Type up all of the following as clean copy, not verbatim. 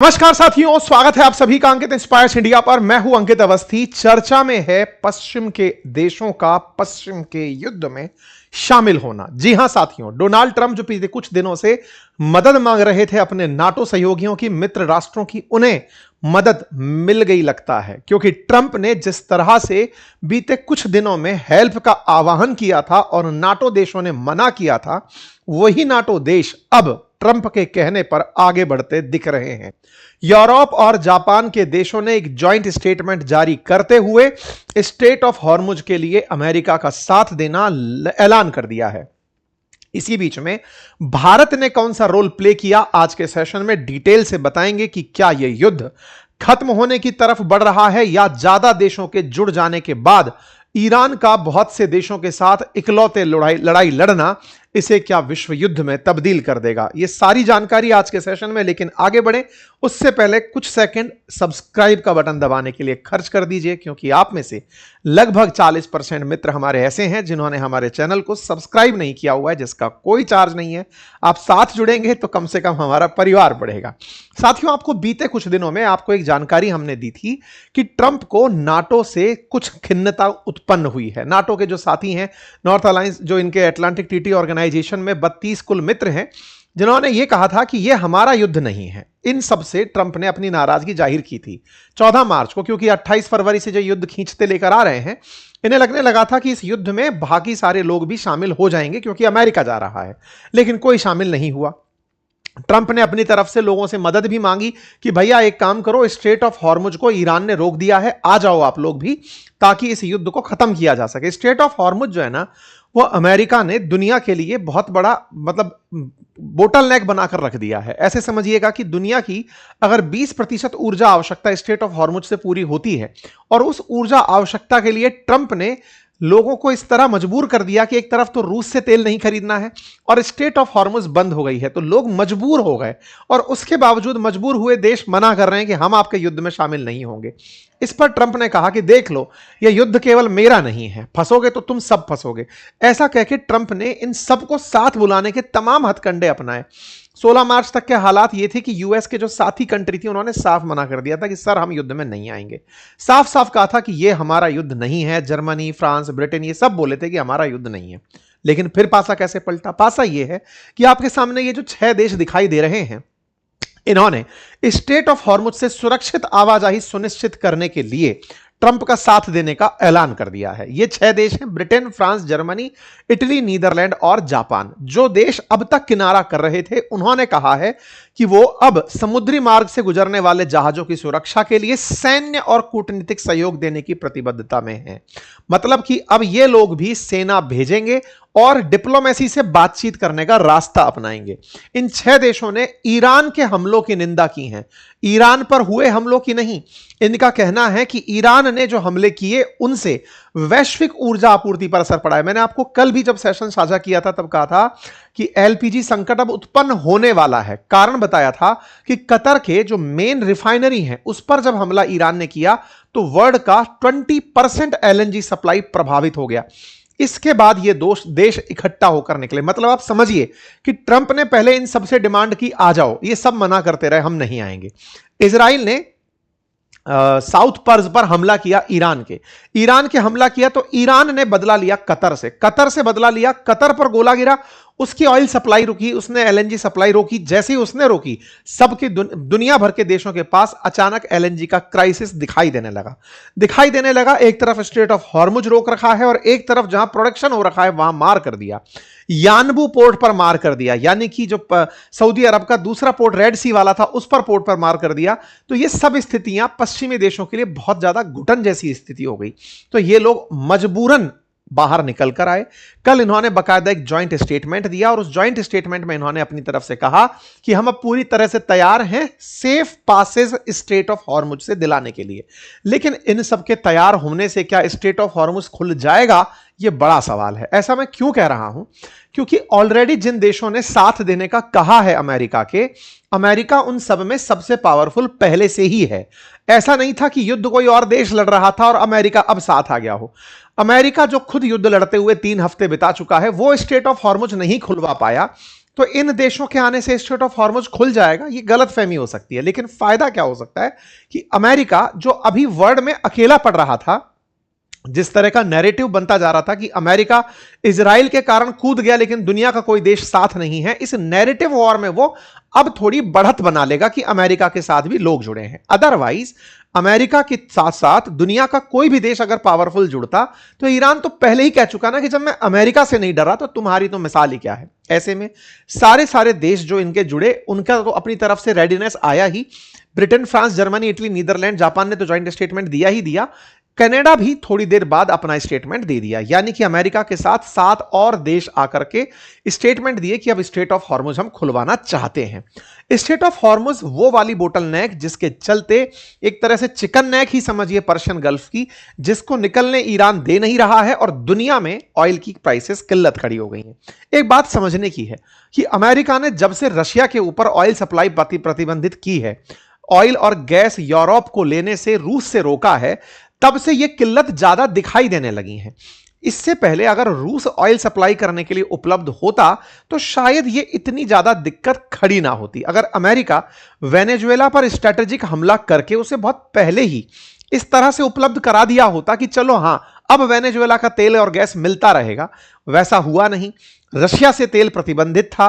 नमस्कार साथियों, स्वागत है आप सभी का अंकित इंस्पायर्स इंडिया पर। मैं हूं अंकित अवस्थी। चर्चा में है पश्चिम के देशों का पश्चिम के युद्ध में शामिल होना। जी हां साथियों, डोनाल्ड ट्रंप जो पिछले कुछ दिनों से मदद मांग रहे थे अपने नाटो सहयोगियों की, मित्र राष्ट्रों की, उन्हें मदद मिल गई लगता है, क्योंकि ट्रंप ने जिस तरह से बीते कुछ दिनों में हेल्प का आह्वान किया था और नाटो देशों ने मना किया था, वही नाटो देश अब ट्रंप के कहने पर आगे बढ़ते दिख रहे हैं। यूरोप और जापान के देशों ने एक जॉइंट स्टेटमेंट जारी करते हुए स्ट्रेट ऑफ हॉर्मुज के लिए अमेरिका का साथ देना ऐलान कर दिया है। इसी बीच में भारत ने कौन सा रोल प्ले किया, आज के सेशन में डिटेल से बताएंगे कि क्या यह युद्ध खत्म होने की तरफ बढ़ रहा है या ज्यादा देशों के जुड़ जाने के बाद ईरान का बहुत से देशों के साथ इकलौते लड़ाई लड़ना इसे क्या विश्व युद्ध में तब्दील कर देगा। यह सारी जानकारी आज के सेशन में, लेकिन आगे बढ़े उससे पहले कुछ सेकंड सब्सक्राइब का बटन दबाने के लिए खर्च कर दीजिए, क्योंकि आप में से लगभग 40% मित्र हमारे ऐसे हैं जिन्होंने हमारे चैनल को सब्सक्राइब नहीं किया हुआ है, जिसका कोई चार्ज नहीं है। आप साथ जुड़ेंगे तो कम से कम हमारा परिवार बढ़ेगा। साथियों, आपको बीते कुछ दिनों में आपको एक जानकारी हमने दी थी कि ट्रंप को नाटो से कुछ खिन्नता उत्पन्न हुई है। नाटो के जो साथी हैं, नॉर्थ अलायंस, जो इनके अटलांटिक ट्रीटी ऑर्गेनाइजेशन में 32 कुल मित्र हैं, जिन्होंने यह कहा था कि यह हमारा युद्ध नहीं है। इन सब से ट्रंप ने अपनी नाराजगी जाहिर की थी 14 मार्च को, क्योंकि 28 फरवरी से जो युद्ध खींचते लेकर आ रहे हैं, इन्हें लगने लगा था कि इस युद्ध में बाकी सारे लोग भी शामिल हो जाएंगे क्योंकि अमेरिका जा रहा है, लेकिन कोई शामिल नहीं हुआ। ट्रंप ने अपनी तरफ से लोगों से मदद भी मांगी कि भैया एक काम करो, स्ट्रेट ऑफ हॉर्मुज को ईरान ने रोक दिया है, आ जाओ आप लोग भी, ताकि इस युद्ध को खत्म किया जा सके। स्ट्रेट ऑफ हॉर्मुज जो है ना, वो अमेरिका ने दुनिया के लिए बहुत बड़ा बोटल नेक बनाकर रख दिया है। ऐसे समझिएगा कि दुनिया की अगर 20% ऊर्जा आवश्यकता स्ट्रेट ऑफ हॉर्मुज से पूरी होती है, और उस ऊर्जा आवश्यकता के लिए ट्रंप ने लोगों को इस तरह मजबूर कर दिया कि एक तरफ तो रूस से तेल नहीं खरीदना है और स्ट्रेट ऑफ हॉर्मुज बंद हो गई है, तो लोग मजबूर हो गए, और उसके बावजूद मजबूर हुए देश मना कर रहे हैं कि हम आपके युद्ध में शामिल नहीं होंगे। इस पर ट्रंप ने कहा कि देख लो, यह युद्ध केवल मेरा नहीं है, फंसोगे तो तुम सब फंसोगे। ऐसा कहकर ट्रंप ने इन सबको साथ बुलाने के तमाम हथकंडे अपनाए। 16 मार्च तक के हालात ये थे कि यूएस के जो साथी कंट्री थी, उन्होंने साफ मना कर दिया था कि सर हम युद्ध में नहीं आएंगे। साफ साफ कहा था कि यह हमारा युद्ध नहीं है। जर्मनी, फ्रांस, ब्रिटेन, ये सब बोले थे कि हमारा युद्ध नहीं है। लेकिन फिर पासा कैसे पलटा? पासा यह है कि आपके सामने ये जो 6 देश दिखाई दे रहे हैं, इन्होंने स्ट्रेट ऑफ हॉर्मुज से सुरक्षित आवाजाही सुनिश्चित करने के लिए ट्रंप का साथ देने का ऐलान कर दिया है। ये 6 देश हैं: Britain, France, Germany, Italy, Netherland और जापान। जो देश अब तक किनारा कर रहे थे, उन्होंने कहा है कि वो अब समुद्री मार्ग से गुजरने वाले जहाजों की सुरक्षा के लिए सैन्य और कूटनीतिक सहयोग देने की प्रतिबद्धता में हैं। मतलब कि अब ये लोग भी सेना भेजेंगे और डिप्लोमेसी से बातचीत करने का रास्ता अपनाएंगे। इन 6 देशों ने ईरान के हमलों की निंदा की है, ईरान पर हुए हमलों की नहीं। इनका कहना है कि ईरान ने जो हमले किए, उनसे वैश्विक ऊर्जा आपूर्ति पर असर पड़ा है। मैंने आपको कल भी जब सेशन साझा किया था, तब कहा था कि एलपीजी संकट अब उत्पन्न होने वाला है। कारण बताया था कि कतर के जो मेन रिफाइनरी है, उस पर जब हमला ईरान ने किया तो वर्ल्ड का 20% एलएनजी सप्लाई प्रभावित हो गया। इसके बाद ये देश इकट्ठा होकर निकले। मतलब आप समझिए कि ट्रंप ने पहले इन सबसे डिमांड की, आ जाओ, ये सब मना करते रहे, हम नहीं आएंगे। इजराइल ने साउथ पर्स पर हमला किया, ईरान के हमला किया तो ईरान ने बदला लिया कतर से बदला लिया, कतर पर गोला गिरा, उसकी ऑयल सप्लाई रुकी, उसने एलएनजी सप्लाई रोकी। जैसे ही उसने रोकी, सबके दुनिया भर के देशों के पास अचानक एलएनजी का क्राइसिस दिखाई देने लगा। एक तरफ स्ट्रेट ऑफ हॉर्मुज रोक रखा है और एक तरफ जहां प्रोडक्शन हो रखा है वहां मार कर दिया। यानबू पोर्ट पर मार कर दिया, यानी कि जो सऊदी अरब का दूसरा पोर्ट रेड सी वाला था, उस पर पोर्ट पर मार कर दिया। तो ये सब स्थितियां पश्चिमी देशों के लिए बहुत ज्यादा घुटन जैसी स्थिति हो गई। तो ये लोग मजबूरन बाहर निकल कर आए। कल इन्होंने बकायदा एक जॉइंट स्टेटमेंट दिया, और उस जॉइंट स्टेटमेंट में इन्होंने अपनी तरफ से कहा कि हम अब पूरी तरह से तैयार हैं safe passes straight of Hormuz से दिलाने के लिए। लेकिन इन सबके तैयार होने से क्या स्ट्रेट ऑफ हॉर्मुज खुल जाएगा, यह बड़ा सवाल है। ऐसा मैं क्यों कह रहा हूं? क्योंकि ऑलरेडी जिन देशों ने साथ देने का कहा है अमेरिका उन सब में सबसे पावरफुल पहले से ही है। ऐसा नहीं था कि युद्ध कोई और देश लड़ रहा था और अमेरिका अब साथ आ गया हो। अमेरिका जो खुद युद्ध लड़ते हुए 3 हफ्ते बिता चुका है, वो स्ट्रेट ऑफ हॉर्मुज नहीं खुलवा पाया, तो इन देशों के आने से स्ट्रेट ऑफ हॉर्मुज खुल जाएगा, ये गलतफहमी हो सकती है। लेकिन फायदा क्या हो सकता है कि अमेरिका जो अभी वर्ल्ड में अकेला पड़ रहा था, जिस तरह का नैरेटिव बनता जा रहा था कि अमेरिका इजराइल के कारण कूद गया लेकिन दुनिया का कोई देश साथ नहीं है, इस नैरेटिव वॉर में वो अब थोड़ी बढ़त बना लेगा कि अमेरिका के साथ भी लोग जुड़े हैं। अदरवाइज अमेरिका के साथ साथ दुनिया का कोई भी देश अगर पावरफुल जुड़ता तो ईरान तो पहले ही कह चुका ना कि जब मैं अमेरिका से नहीं डरा तो तुम्हारी तो मिसाल ही क्या है। ऐसे में सारे देश जो इनके जुड़े उनका तो अपनी तरफ से रेडीनेस आया ही। Britain, France, Germany, Italy, Netherlands, Japan ने तो ज्वाइंट स्टेटमेंट दिया ही दिया। कनाडा भी थोड़ी देर बाद अपना स्टेटमेंट दे दिया, यानी कि अमेरिका के साथ 7 और देश आकर के स्टेटमेंट दिए कि अब स्ट्रेट ऑफ हॉर्मुज हम खुलवाना चाहते हैं। स्ट्रेट ऑफ हॉर्मुज वो वाली बोटल नेक जिसके चलते एक तरह से चिकन नेक ही समझिए पर्शियन गल्फ की, जिसको निकलने ईरान दे नहीं रहा है और दुनिया में ऑयल की प्राइसेस किल्लत खड़ी हो गई हैं। एक बात समझने की है कि अमेरिका ने जब से रशिया के ऊपर ऑयल सप्लाई प्रतिबंधित की है, ऑयल और गैस यूरोप को लेने से रूस से रोका है, तब से यह किल्लत ज्यादा दिखाई देने लगी है। इससे पहले अगर रूस ऑयल सप्लाई करने के लिए उपलब्ध होता तो शायद ये इतनी ज्यादा दिक्कत खड़ी ना होती। अगर अमेरिका वेनेजुएला पर स्ट्रेटेजिक हमला करके उसे बहुत पहले ही इस तरह से उपलब्ध करा दिया होता कि चलो हां अब वेनेजुएला का तेल और गैस मिलता रहेगा, वैसा हुआ नहीं। रशिया से तेल प्रतिबंधित था,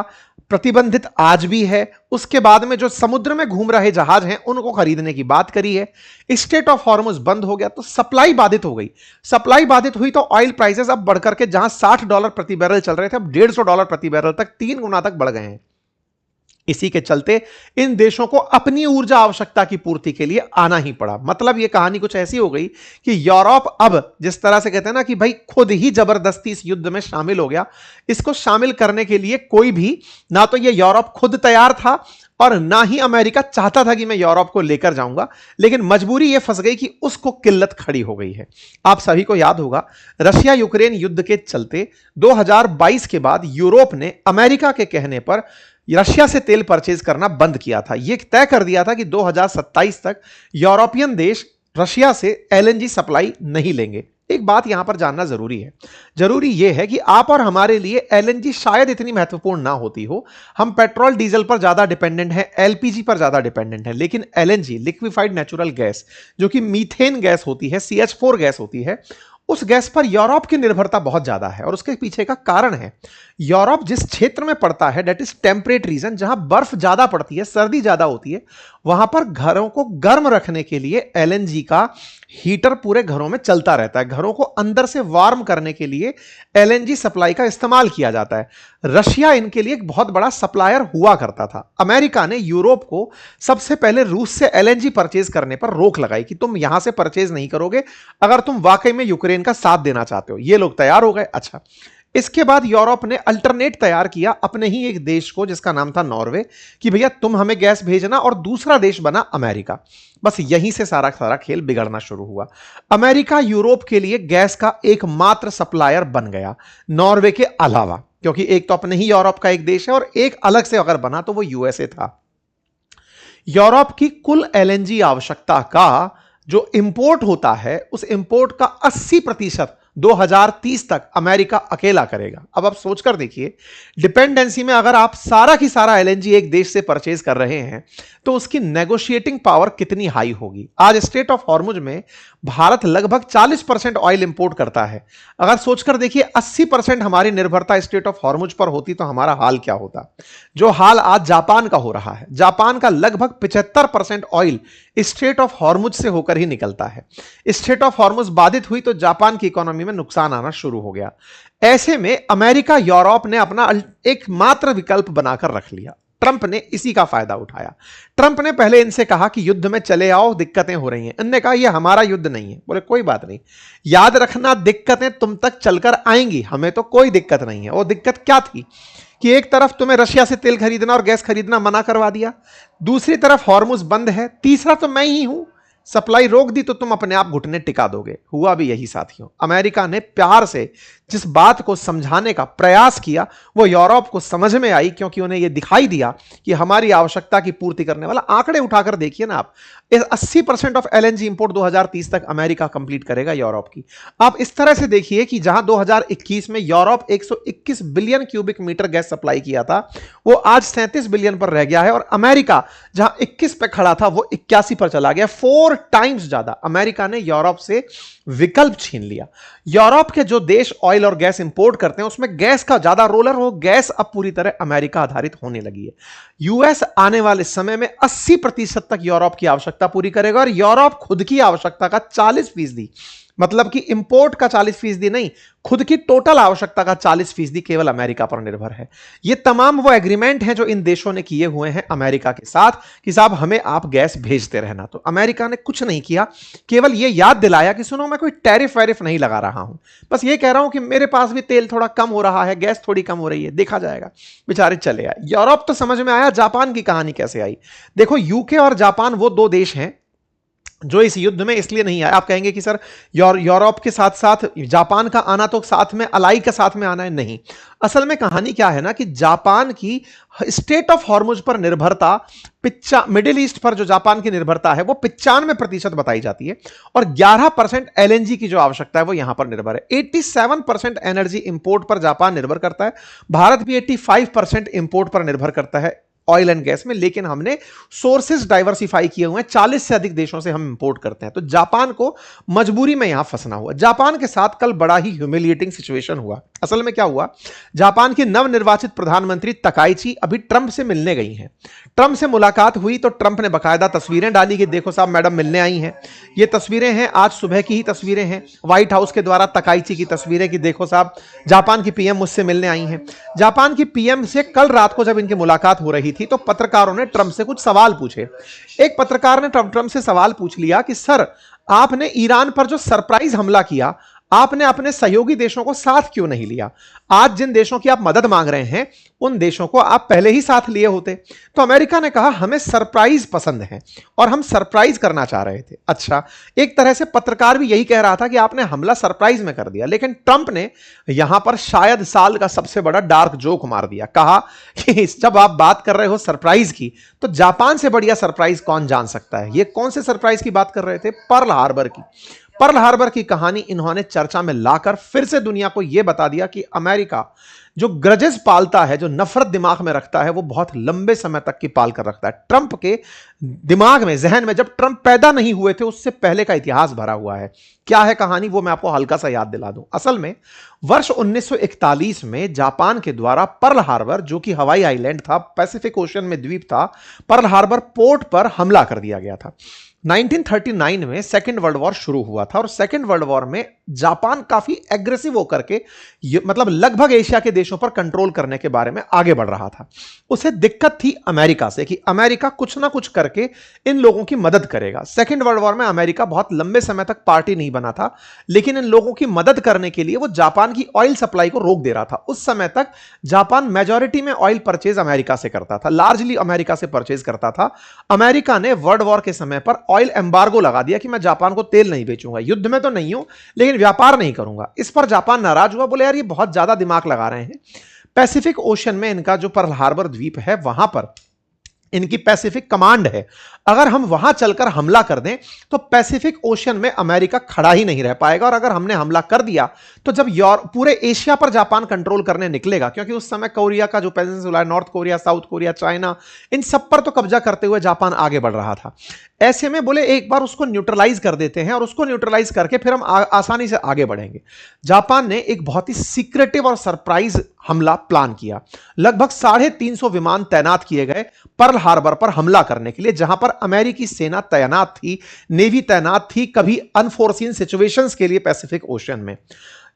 प्रतिबंधित आज भी है। उसके बाद में जो समुद्र में घूम रहे जहाज हैं उनको खरीदने की बात करी है। स्ट्रेट ऑफ हॉर्मुज बंद हो गया तो सप्लाई बाधित हो गई। सप्लाई बाधित हुई तो ऑयल प्राइसेस अब बढ़कर के जहां $60 प्रति बैरल चल रहे थे अब $150 प्रति बैरल तक 3 गुना तक बढ़ गए हैं। इसी के चलते इन देशों को अपनी ऊर्जा आवश्यकता की पूर्ति के लिए आना ही पड़ा। मतलब यह कहानी कुछ ऐसी हो गई कि यूरोप अब जिस तरह से कहते हैं ना कि भाई खुद ही जबरदस्ती इस युद्ध में शामिल हो गया। इसको शामिल करने के लिए कोई भी ना तो यह यूरोप खुद तैयार था और ना ही अमेरिका चाहता था कि मैं यूरोप को लेकर जाऊंगा, लेकिन मजबूरी यह फंस गई कि उसको किल्लत खड़ी हो गई है। आप सभी को याद होगा रशिया यूक्रेन युद्ध के चलते 2022 के बाद यूरोप ने अमेरिका के कहने पर रशिया से तेल परचेज करना बंद किया था। यह तय कर दिया था कि 2027 तक यूरोपियन देश रशिया से एलएनजी सप्लाई नहीं लेंगे। एक बात यहां पर जानना जरूरी है, जरूरी यह है कि आप और हमारे लिए एलएनजी शायद इतनी महत्वपूर्ण ना होती हो। हम पेट्रोल डीजल पर ज्यादा डिपेंडेंट है, एलपीजी पर ज्यादा डिपेंडेंट है, लेकिन एलएनजी लिक्विफाइड नेचुरल गैस जो कि मीथेन गैस होती है, CH4 गैस होती है, उस गैस पर यूरोप की निर्भरता बहुत ज्यादा है। और उसके पीछे का कारण है यूरोप जिस क्षेत्र में पड़ता है, डेट इज टेम्परेट रीजन, जहां बर्फ ज्यादा पड़ती है, सर्दी ज्यादा होती है, वहां पर घरों को गर्म रखने के लिए एलएनजी का हीटर पूरे घरों में चलता रहता है। घरों को अंदर से वार्म करने के लिए एलएनजी सप्लाई का इस्तेमाल किया जाता है। रशिया इनके लिए एक बहुत बड़ा सप्लायर हुआ करता था। अमेरिका ने यूरोप को सबसे पहले रूस से एलएनजी परचेज करने पर रोक लगाई कि तुम यहां से परचेज नहीं करोगे अगर तुम वाकई में यूक्रेन का साथ देना चाहते हो। ये लोग तैयार हो गए। अच्छा, इसके बाद यूरोप ने अल्टरनेट तैयार किया अपने ही एक देश को जिसका नाम था नॉर्वे, कि भैया तुम हमें गैस भेजना, और दूसरा देश बना अमेरिका। बस यहीं से सारा खेल बिगड़ना शुरू हुआ। अमेरिका यूरोप के लिए गैस का एकमात्र सप्लायर बन गया नॉर्वे के अलावा, क्योंकि एक तो अपने ही यूरोप का एक देश है और एक अलग से अगर बना तो वो यूएसए था। यूरोप की कुल एलएनजी आवश्यकता का जो इंपोर्ट होता है उस इंपोर्ट का 80% 2030 तक अमेरिका अकेला करेगा। अब आप सोचकर देखिए, डिपेंडेंसी में अगर आप सारा की सारा एलएनजी एक देश से परचेज कर रहे हैं तो उसकी नेगोशिएटिंग पावर कितनी हाई होगी। आज स्ट्रेट ऑफ हॉर्मुज में भारत लगभग 40% ऑयल इंपोर्ट करता है। अगर सोचकर देखिए 80% हमारी निर्भरता स्ट्रेट ऑफ हॉर्मुज पर होती तो हमारा हाल क्या होता। जो हाल आज जापान का हो रहा है, जापान का लगभग 75% ऑयल स्ट्रेट ऑफ हॉर्मुज से होकर ही निकलता है। स्ट्रेट ऑफ हॉर्मुज बाधित हुई तो जापान की इकोनॉमी में नुकसान आना शुरू हो गया। ऐसे में अमेरिका यूरोप ने अपना एकमात्र विकल्प बनाकर रख लिया। ट्रंप ने इसी का फायदा उठाया। ट्रंप ने पहले इनसे कहा कि युद्ध में चले आओ, दिक्कतें हो रही हैं। इनने कहा यह हमारा युद्ध नहीं है। बोले कोई बात नहीं, याद रखना दिक्कतें तुम तक चलकर आएंगी, हमें तो कोई दिक्कत नहीं है। वो दिक्कत क्या थी कि एक तरफ तुम्हें रशिया से तेल खरीदना और गैस खरीदना मना करवा दिया, दूसरी तरफ हॉर्मुज बंद है, तीसरा तो मैं ही हूं, सप्लाई रोक दी तो तुम अपने आप घुटने टिका दोगे। हुआ भी यही साथियों। अमेरिका ने प्यार से जिस बात को समझाने का प्रयास किया वो यूरोप को समझ में आई, क्योंकि उन्हें यह दिखाई दिया कि हमारी आवश्यकता की पूर्ति करने वाला, आंकड़े उठाकर देखिए ना आप, 80% ऑफ एलएनजी इंपोर्ट 2030 तक अमेरिका कंप्लीट करेगा यूरोप की। आप इस तरह से देखिए कि जहां 2021 में Europe 121 billion cubic metre gas supply किया था, वो आज 37 बिलियन पर रह गया है, और अमेरिका जहां 21 पे खड़ा था वो 81 पर चला गया। 4 टाइम्स ज्यादा अमेरिका ने यूरोप से विकल्प छीन लिया। यूरोप के जो देश ऑयल और गैस इंपोर्ट करते हैं उसमें गैस का ज्यादा रोलर, वो गैस अब पूरी तरह अमेरिका आधारित होने लगी है। यूएस आने वाले समय में 80% तक यूरोप की आवश्यकता पूरी करेगा, और यूरोप खुद की आवश्यकता का 40%, मतलब कि इंपोर्ट का 40% नहीं, खुद की टोटल आवश्यकता का 40% केवल अमेरिका पर निर्भर है। ये तमाम वो एग्रीमेंट हैं जो इन देशों ने किए हुए हैं अमेरिका के साथ कि साहब हमें आप गैस भेजते रहना। तो अमेरिका ने कुछ नहीं किया, केवल ये याद दिलाया कि सुनो मैं कोई टैरिफ वैरिफ नहीं लगा रहा हूं, बस ये कह रहा हूं कि मेरे पास भी तेल थोड़ा कम हो रहा है, गैस थोड़ी कम हो रही है, देखा जाएगा। बेचारे चले आए। यूरोप तो समझ में आया, जापान की कहानी कैसे आई देखो। यूके और जापान वो 2 देश हैं जो इस युद्ध में इसलिए नहीं आया। आप कहेंगे कि सर यूरोप के साथ साथ जापान का आना तो साथ में अलाई के साथ में आना है, नहीं। असल में कहानी क्या है ना कि जापान की स्टेट ऑफ हॉर्मुज पर निर्भरता, मिडिल ईस्ट पर जो जापान की निर्भरता है वो 95% बताई जाती है, और 11% एलएनजी की जो आवश्यकता है वो यहां पर निर्भर है। 87% एनर्जी इंपोर्ट पर जापान निर्भर करता है। भारत भी 85% इंपोर्ट पर निर्भर करता है ऑयल एंड गैस में, लेकिन हमने सोर्सेज डाइवर्सिफाई किए हुए हैं। 40 से अधिक देशों से हम इंपोर्ट करते हैं, तो जापान को मजबूरी में यहां फंसना हुआ। जापान के साथ कल बड़ा ही ह्यूमिलिएटिंग सिचुएशन हुआ। असल में क्या हुआ, जापान की नवनिर्वाचित प्रधानमंत्री तकाइची अभी ट्रंप से मिलने गई हैं। ट्रंप से मुलाकात हुई तो ट्रंप ने बाकायदा तस्वीरें डाली कि देखो साहब मैडम मिलने आई हैं। ये तस्वीरें हैं, आज सुबह की ही तस्वीरें हैं, व्हाइट हाउस के द्वारा तकाइची की तस्वीरें कि देखो साहब जापान की पीएम मुझसे मिलने आई हैं। जापान की पीएम से कल रात को जब इनकी मुलाकात हो रही थी तो पत्रकारों ने ट्रंप से कुछ सवाल पूछे। एक पत्रकार ने ट्रंप से सवाल पूछ लिया कि सर आपने ईरान पर जो सरप्राइज हमला किया, आपने अपने सहयोगी देशों को साथ क्यों नहीं लिया? आज जिन देशों की आप मदद मांग रहे हैं उन देशों को आप पहले ही साथ लिए होते। तो अमेरिका ने कहा हमें सरप्राइज पसंद है और हम सरप्राइज करना चाह रहे थे। अच्छा, एक तरह से पत्रकार भी यही कह रहा था कि आपने हमला सरप्राइज में कर दिया, लेकिन ट्रंप ने यहां पर शायद साल का सबसे बड़ा डार्क जोक मार दिया। कहा कि जब आप बात कर रहे हो सरप्राइज की, तो जापान से बढ़िया सरप्राइज कौन जान सकता है। ये कौन से सरप्राइज की बात कर रहे थे? पर्ल हार्बर की। पर्ल हार्बर की कहानी इन्होंने चर्चा में लाकर फिर से दुनिया को यह बता दिया कि अमेरिका जो ग्रजेस पालता है, जो नफरत दिमाग में रखता है, वो बहुत लंबे समय तक की पाल कर रखता है। ट्रंप के दिमाग में, जहन में, जब ट्रंप पैदा नहीं हुए थे उससे पहले का इतिहास भरा हुआ है। क्या है कहानी, वो मैं आपको हल्का सा याद दिला दूं। असल में वर्ष 1941 में जापान के द्वारा पर्ल हार्बर, जो कि हवाई आइलैंड था, पैसिफिक ओशन में द्वीप था, पर्ल हार्बर पोर्ट पर हमला कर दिया गया था। 1939 में सेकेंड वर्ल्ड वॉर शुरू हुआ था, और सेकेंड वर्ल्ड वॉर में जापान काफी एग्रेसिव होकर के मतलब लगभग एशिया के देशों पर कंट्रोल करने के बारे में आगे बढ़ रहा था। उसे दिक्कत थी अमेरिका से कि अमेरिका कुछ ना कुछ करके इन लोगों की मदद करेगा। सेकेंड वर्ल्ड वॉर में अमेरिका बहुत लंबे समय तक पार्टी नहीं बना था, लेकिन इन लोगों की मदद करने के लिए वो जापान की ऑयल सप्लाई को रोक दे रहा था। उस समय तक जापान मेजॉरिटी में ऑयल परचेज अमेरिका से करता था, लार्जली अमेरिका से परचेज करता था। अमेरिका ने वर्ल्ड वॉर के समय पर ऑयल एम्बार्गो लगा दिया कि मैं जापान को तेल नहीं बेचूंगा, युद्ध में तो नहीं हूं लेकिन व्यापार नहीं करूंगा। इस पर जापान नाराज हुआ, बोले यार ये बहुत ज्यादा दिमाग लगा रहे हैं। पैसिफिक ओशन में इनका जो पर्ल हार्बर द्वीप है वहां पर इनकी पैसिफिक कमांड है। अगर हम वहां चलकर हमला कर दें तो पैसिफिक ओशन में अमेरिका खड़ा ही नहीं रह पाएगा, और अगर हमने हमला कर दिया तो जब पूरे एशिया पर जापान कंट्रोल करने निकलेगा, क्योंकि उस समय कोरिया का जो पेनिनसुला है, North Korea, South Korea, China, इन सब पर तो कब्जा करते हुए जापान आगे बढ़ रहा था। ऐसे में बोले एक बार उसको न्यूट्रलाइज कर देते हैं, और उसको न्यूट्रलाइज करके फिर हम आसानी से आगे बढ़ेंगे। जापान ने एक बहुत ही सीक्रेटिव और सरप्राइज हमला प्लान किया। लगभग 350 विमान तैनात किए गए पर्ल हार्बर पर हमला करने के लिए, जहां पर अमेरिकी सेना तैनात थी, नेवी तैनात थी, कभी अनफोर्सीन सिचुएशंस के लिए पैसिफिक ओशन में।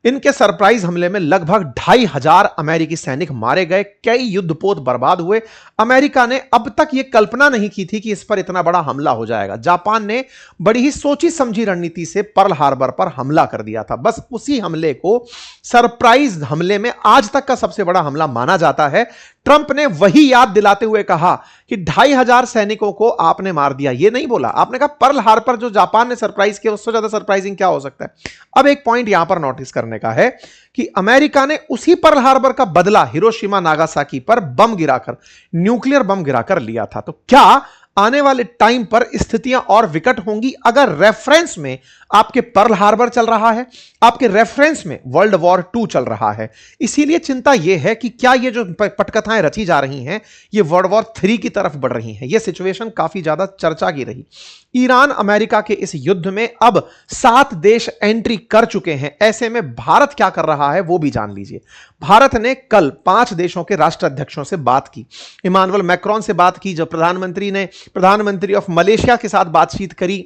इनके सरप्राइज हमले में लगभग 2500 अमेरिकी सैनिक मारे गए, कई युद्धपोत बर्बाद हुए। अमेरिका ने अब तक यह कल्पना नहीं की थी कि इस पर इतना बड़ा हमला हो जाएगा। जापान ने बड़ी ही सोची समझी रणनीति से पर्ल हार्बर पर हमला कर दिया था। बस उसी हमले को सरप्राइज हमले में आज तक का सबसे बड़ा हमला माना जाता है। ट्रंप ने वही याद दिलाते हुए कहा कि 2500 सैनिकों को आपने मार दिया। ये नहीं बोला, आपने कहा पर्ल हार्बर जो जापान ने सरप्राइज किया, उससे ज्यादा सरप्राइजिंग क्या हो सकता है। अब एक पॉइंट यहां पर नोटिस करने करने का है कि अमेरिका ने उसी पर्ल हार्बर का बदला हिरोशिमा नागासाकी पर बम गिराकर, न्यूक्लियर बम गिराकर लिया था। तो क्या आने वाले टाइम पर स्थितियां और विकट होंगी अगर रेफरेंस में आपके पर्ल हार्बर चल रहा है, आपके रेफरेंस में वर्ल्ड वॉर 2 चल रहा है। इसीलिए चिंता यह है कि क्या ये जो पटकथाएं रची जा रही हैं ये वर्ल्ड वॉर 3 की तरफ बढ़ रही हैं। यह सिचुएशन काफी ज्यादा चर्चा की रही। ईरान अमेरिका के इस युद्ध में अब 7 देश एंट्री कर चुके हैं। ऐसे में भारत क्या कर रहा है वो भी जान लीजिए। भारत ने कल 5 देशों के राष्ट्राध्यक्षों से बात की। इमानुएल मैक्रोन से बात की, जब प्रधानमंत्री ऑफ मलेशिया के साथ बातचीत करी,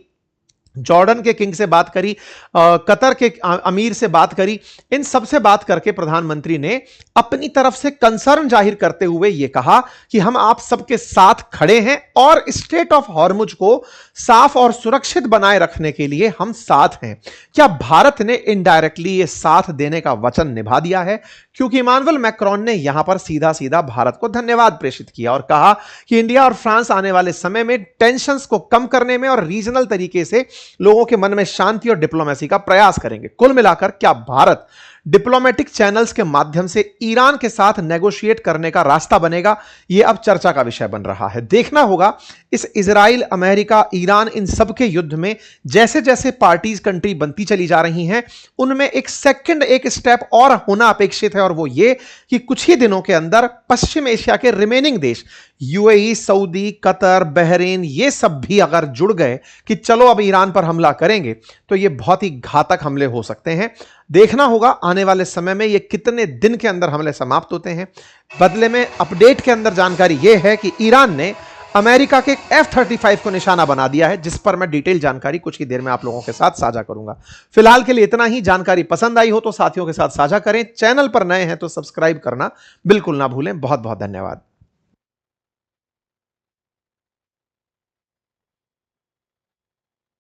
जॉर्डन के किंग से बात करी, कतर के अमीर से बात करी। इन सब से बात करके प्रधानमंत्री ने अपनी तरफ से कंसर्न जाहिर करते हुए यह कहा कि हम आप सबके साथ खड़े हैं और स्ट्रेट ऑफ हॉर्मुज को साफ और सुरक्षित बनाए रखने के लिए हम साथ हैं। क्या भारत ने इनडायरेक्टली यह साथ देने का वचन निभा दिया है? क्योंकि इमानुएल मैक्रोन ने यहां पर सीधा सीधा भारत को धन्यवाद प्रेषित किया और कहा कि इंडिया और फ्रांस आने वाले समय में टेंशंस को कम करने में और रीजनल तरीके से लोगों के मन में शांति और डिप्लोमेसी का प्रयास करेंगे। कुल मिलाकर क्या भारत डिप्लोमेटिक चैनल्स के माध्यम से ईरान के साथ नेगोशिएट करने का रास्ता बनेगा? यह अब चर्चा का विषय बन रहा है। देखना होगा इस इजराइल, अमेरिका, ईरान, इन सब के युद्ध में जैसे जैसे पार्टीज कंट्री बनती चली जा रही हैं उनमें एक स्टेप और होना अपेक्षित है, और वो ये कि कुछ ही दिनों के अंदर पश्चिम एशिया के रिमेनिंग देश यूएई, सऊदी, कतर, बहरीन, ये सब भी अगर जुड़ गए कि चलो अब ईरान पर हमला करेंगे तो ये बहुत ही घातक हमले हो सकते हैं। देखना होगा आने वाले समय में ये कितने दिन के अंदर हमले समाप्त होते हैं। बदले में अपडेट के अंदर जानकारी यह है कि ईरान ने अमेरिका के F-35 को निशाना बना दिया है, जिस पर मैं डिटेल जानकारी कुछ ही देर में आप लोगों के साथ साझा करूंगा। फिलहाल के लिए इतना ही। जानकारी पसंद आई हो तो साथियों के साथ साझा करें। चैनल पर नए हैं तो सब्सक्राइब करना बिल्कुल ना भूलें। बहुत बहुत धन्यवाद।